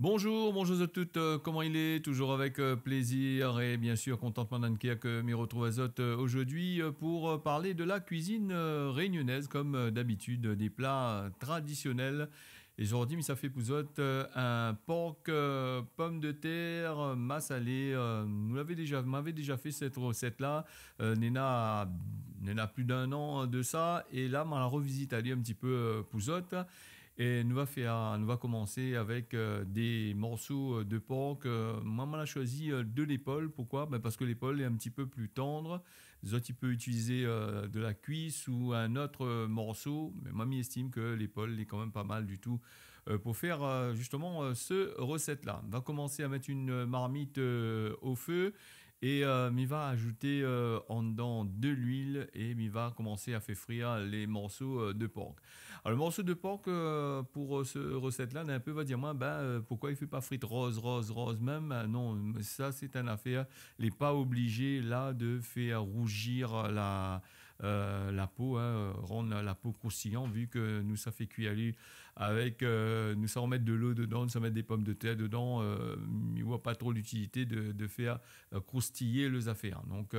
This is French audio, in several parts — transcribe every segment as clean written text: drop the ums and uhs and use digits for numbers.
Bonjour, bonjour à toutes, comment il est? Toujours avec plaisir et bien sûr contentement d'Ankia que m'y retrouve à Zot aujourd'hui pour parler de la cuisine réunionnaise comme d'habitude, des plats traditionnels. Et aujourd'hui, ça fait pour Zot un porc, pommes de terre, massalé. M'avait déjà fait cette recette-là. Nena plus d'un an de ça. Et là, on la revisite aller un petit peu pour Zot. Et nous va commencer avec des morceaux de porc. Moi, on a choisi de l'épaule. Pourquoi? Ben parce que l'épaule est un petit peu plus tendre. Les autres, il peut utiliser de la cuisse ou un autre morceau. Mais moi, estime que l'épaule est quand même pas mal du tout pour faire justement ce recette-là. On va commencer à mettre une marmite au feu. Et m'y va ajouter en dedans de l'huile et m'y va commencer à faire frire les morceaux de porc. Alors le morceau de porc pour ce recette-là, un peu va dire moi, pourquoi il fait pas frite rose même? Non, ça c'est une affaire. Il n'est pas obligé là de faire rougir la peau, hein, rendre la peau croustillante vu que nous ça fait cuire avec nous ça remettre de l'eau dedans, nous ça mettre des pommes de terre dedans. Il voit pas trop l'utilité de faire croustiller les affaires. Donc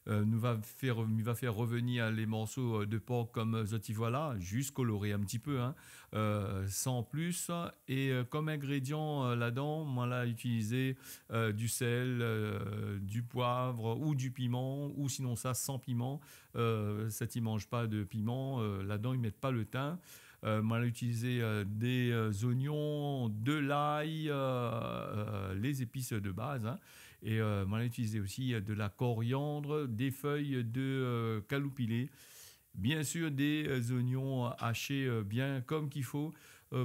nous va faire revenir les morceaux de porc comme zoti voilà, juste coloré un petit peu, hein, sans plus. Et comme ingrédient là-dedans, moi là utilisé du sel, du poivre ou du piment, ou sinon ça sans piment. Ça t'y mange pas de piment. Là-dedans ils mettent pas le thym. Moi, j'ai utilisé des oignons, de l'ail, les épices de base. Hein, et moi, j'ai utilisé aussi de la coriandre, des feuilles de caloupilé. Bien sûr, des oignons hachés bien comme qu'il faut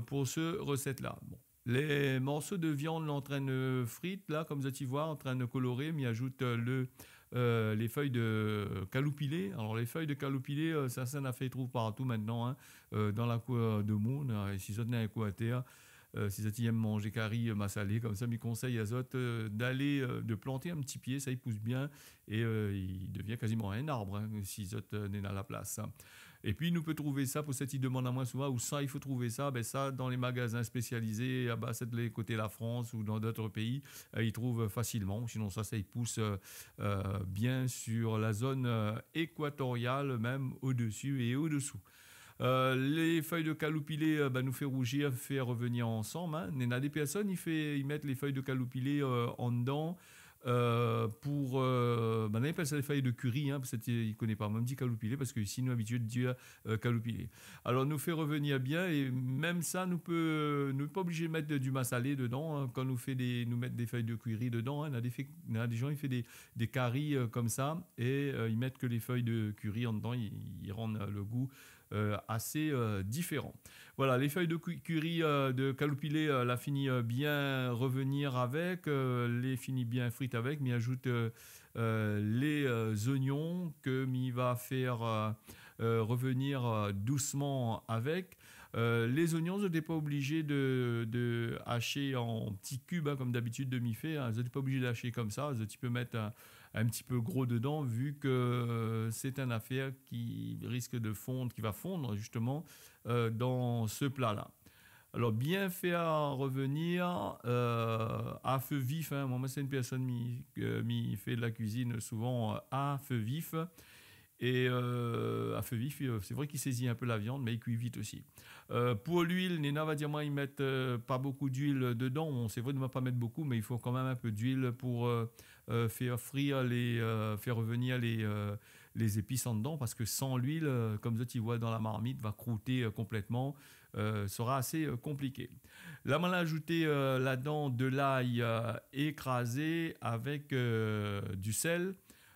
pour ce recette-là. Bon. Les morceaux de viande l'entraînent frites, là, comme vous allez voir, en train de colorer, mais ajoute les feuilles de caloupilé. Alors, les feuilles de caloupilé, ça n'a fait trouve partout maintenant, hein, dans la cour de monde. Et si ça tenait un coup à terre, si ça aiment manger curry massalé, comme ça, mes conseils à Zot d'aller, de planter un petit pied, ça il pousse bien et il devient quasiment un arbre, hein, si Zot n'est à la place. Hein. Et puis, nous peut trouver ça, pour cette il demande à moi souvent, où ça, il faut trouver ça, ben ça, dans les magasins spécialisés, à bas, c'est de les côtés de la France ou dans d'autres pays, ils trouvent facilement. Sinon, ça il pousse bien sur la zone équatoriale, même au-dessus et au-dessous. Les feuilles de caloupilé nous fait rougir, fait revenir ensemble. Hein. Il y a des personnes, ils mettent les feuilles de caloupilé en dedans pour on appelle ça les feuilles de curry, hein, parce qu'il ne connaît pas même dit caloupilé parce que ici nous habitués de dire caloupilé. Alors nous fait revenir bien et même ça nous pas obligé de mettre du massalé dedans hein, quand nous mettre des feuilles de curry dedans. Hein, il y a des gens ils font des caries comme ça et ils mettent que les feuilles de curry en dedans, ils rendent le goût assez différent. Voilà, les feuilles de curry de caloupilé, la finit bien revenir avec, les finit bien frites avec, m'y ajoute les oignons que m'y va faire revenir doucement avec. Les oignons, je n'étais pas obligé de hacher en petits cubes, hein, comme d'habitude de m'y faire. Hein. Je n'étais pas obligé de hacher comme ça. Je peux mettre un petit peu gros dedans, vu que c'est une affaire qui risque de fondre, qui va fondre justement dans ce plat-là. Alors, bien faire revenir à feu vif. Hein. Moi, c'est une personne qui fait de la cuisine souvent à feu vif. Et à feu vif, c'est vrai qu'il saisit un peu la viande, mais il cuit vite aussi. Pour l'huile, Nena va dire moi, ils mettent pas beaucoup d'huile dedans. C'est vrai de ne pas mettre beaucoup, mais il faut quand même un peu d'huile pour faire frire faire revenir les épices en dedans, parce que sans l'huile, comme ça tu vois dans la marmite, va croûter complètement. Sera assez compliqué. Là, on a ajouté là-dedans de l'ail écrasé avec du sel.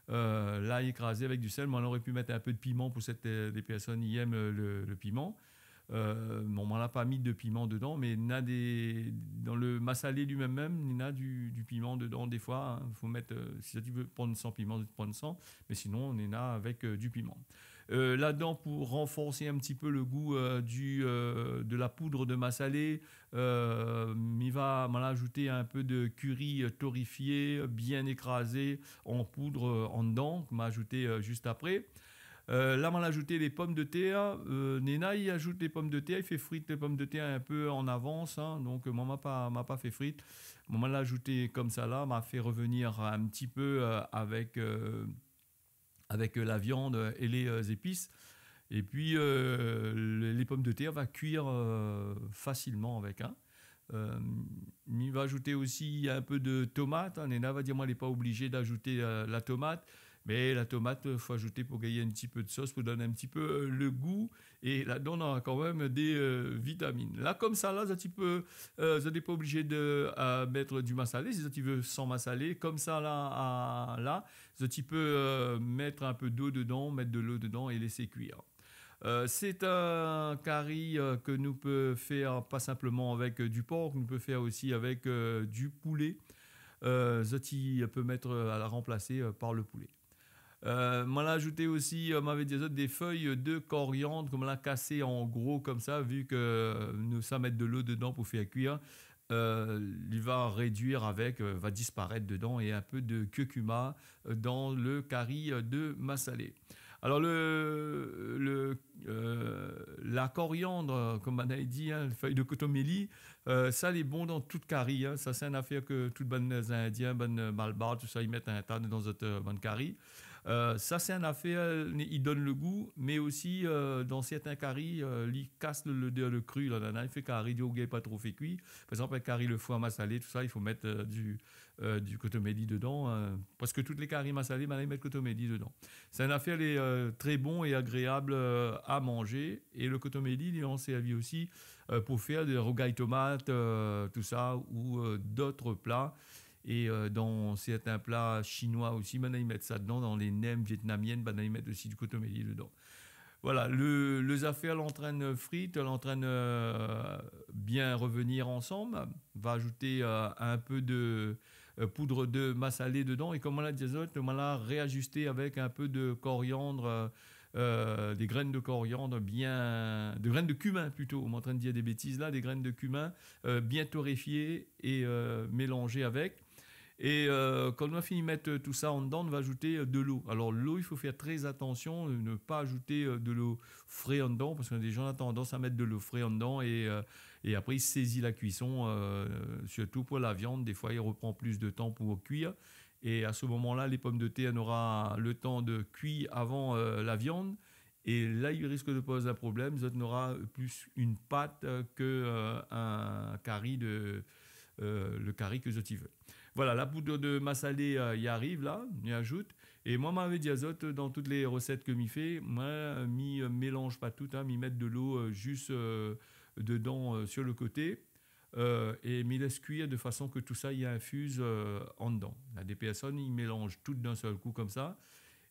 L'ail écrasé avec du sel, mais on aurait pu mettre un peu de piment pour des personnes qui aiment le piment. Bon, on n'a pas mis de piment dedans, mais dans le massalé lui-même, il y a du piment dedans des fois. Il faut mettre, si tu veux prendre sans piment, prendre sans, mais sinon on en a avec du piment. Là-dedans, pour renforcer un petit peu le goût de la poudre de massalé, m'en ajouter un peu de curry torréfié, bien écrasé en poudre en dedans, qu'on m'a ajouté juste après. Là, on a ajouté les pommes de terre. Nena, il ajoute les pommes de terre. Il fait frite les pommes de terre un peu en avance, hein. Donc, moi, m'a pas fait frite. Moi, on l'a ajouté comme ça là. M'a fait revenir un petit peu avec la viande et les épices. Et puis, les pommes de terre va cuire facilement avec. Hein. Euh, il va ajouter aussi un peu de tomate. Hein. Nena va dire, moi, elle n'est pas obligée d'ajouter la tomate. Mais la tomate, il faut ajouter pour gagner un petit peu de sauce, pour donner un petit peu le goût. Et là-dedans, on a quand même des vitamines. Là, comme ça, là, vous n'êtes pas obligé de mettre du massalé. Si tu veux sans massalé, comme ça, là, tu peux mettre un peu d'eau dedans, mettre de l'eau dedans et laisser cuire. C'est un curry que nous peut faire pas simplement avec du porc, nous peut faire aussi avec du poulet. Zoti peut mettre à la remplacer par le poulet. Moi, l'a ajouté aussi, m'avait dit des feuilles de coriandre, comme l'a cassé en gros comme ça, vu que nous ça mettre de l'eau dedans pour faire cuire. Il va réduire avec, va disparaître dedans et un peu de curcuma dans le curry de massalé. Alors la coriandre, comme on a dit, hein, les feuilles de cotomélie, ça les bon dans toute curry. Hein. Ça c'est une affaire que toutes bonnes Indiens, bonnes Malbar, tout ça ils mettent un tas dans notre bonne curry. Ça, c'est une affaire, il donne le goût, mais aussi dans certains caries, il casse le cru. Là, il fait carré du pas trop fait cuit. Par exemple, un carré le foie massalé, tout ça, il faut mettre du cotomélie dedans. Parce que toutes les caries massalées, ils mettent cotomélie dedans. C'est une affaire très bon et agréable à manger. Et le cotomélie, il en servi aussi pour faire des rogailles tomates, tout ça, ou d'autres plats. Et dans certains plats chinois aussi, ils mettent ça dedans. Dans les nems vietnamiennes, ils mettent aussi du cotomélie dedans. Voilà, les affaires l'entraînent frites, l'entraînent bien revenir ensemble. Va ajouter un peu de poudre de massalé dedans. Et comme on l'a dit, on l'a réajusté avec un peu de coriandre, des graines de coriandre de graines de cumin plutôt. On est en train de dire des bêtises là, des graines de cumin bien torréfiées et mélangées avec. Et quand on a fini de mettre tout ça en dedans, on va ajouter de l'eau. Alors l'eau, il faut faire très attention, ne pas ajouter de l'eau fraîche en dedans, parce que les gens ont tendance à mettre de l'eau fraîche en dedans et après il saisit la cuisson, surtout pour la viande. Des fois, il reprend plus de temps pour cuire. Et à ce moment-là, les pommes de terre, on aura le temps de cuire avant la viande. Et là, il risque de poser un problème. On aura plus une pâte qu'un curry le curry que tu veux. Voilà, la poudre de massalé y arrive là, y ajoute. Et moi, m'avais dit azote dans toutes les recettes que m'y fait, moi, m'y mélange pas tout, hein, m'y mettre de l'eau juste dedans sur le côté et m'y laisse cuire de façon que tout ça y infuse en dedans. Là, des personnes, ils mélangent tout d'un seul coup comme ça.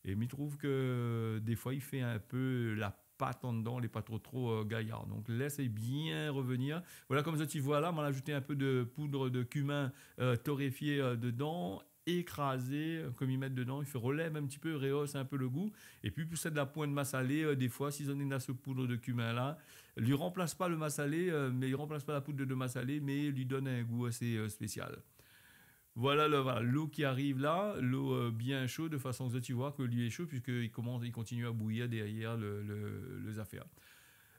Et m'y trouve que des fois, il fait un peu la pâte en dedans, elle n'est pas trop gaillard. Donc laissez bien revenir. Voilà, comme ça tu vois là, on a ajouté un peu de poudre de cumin torréfié dedans, écrasé, comme ils mettent dedans, il fait relève un petit peu, rehausse un peu le goût. Et puis pour ça de la pointe massalée, des fois, s'ils ont une ce poudre de cumin là, lui remplace pas le massalé, mais il remplace pas la poudre de massalé, mais lui donne un goût assez spécial. Voilà, l'eau qui arrive là, l'eau bien chaude, de façon que tu vois que lui est chaud, puisqu'il continue à bouillir derrière les affaires.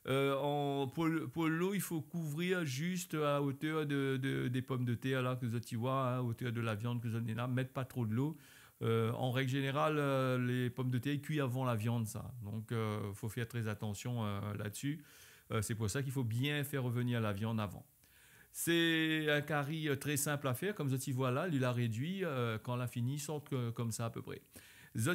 Pour l'eau, il faut couvrir juste à hauteur des pommes de terre là, que tu vois, hein, à hauteur de la viande que vous avez là. Mettre pas trop de l'eau. En règle générale, les pommes de terre cuisent avant la viande, ça. Donc, il faut faire très attention là-dessus. C'est pour ça qu'il faut bien faire revenir la viande avant. C'est un curry très simple à faire, comme tu vois là, il l'a réduit, quand l'a fini, sort comme ça à peu près.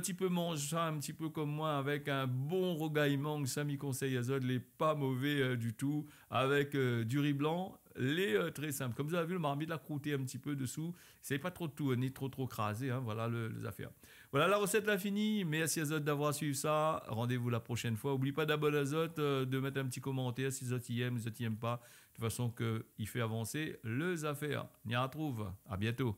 Tu peux manger ça un petit peu comme moi avec un bon rogaillement, ça m'y conseille à Zod, les pas mauvais du tout, avec du riz blanc, les très simple. Comme vous avez vu, le marmite l'a croûté un petit peu dessous, c'est pas trop de tout, ni trop crasé, hein, voilà les affaires. Voilà, la recette l'a finie, merci à Zod d'avoir suivi ça, rendez-vous la prochaine fois. N'oublie pas d'abonner à Zod, de mettre un petit commentaire si Zod y aime, Zod y aime pas, de façon qu'il fait avancer les affaires. On y retrouve, à bientôt.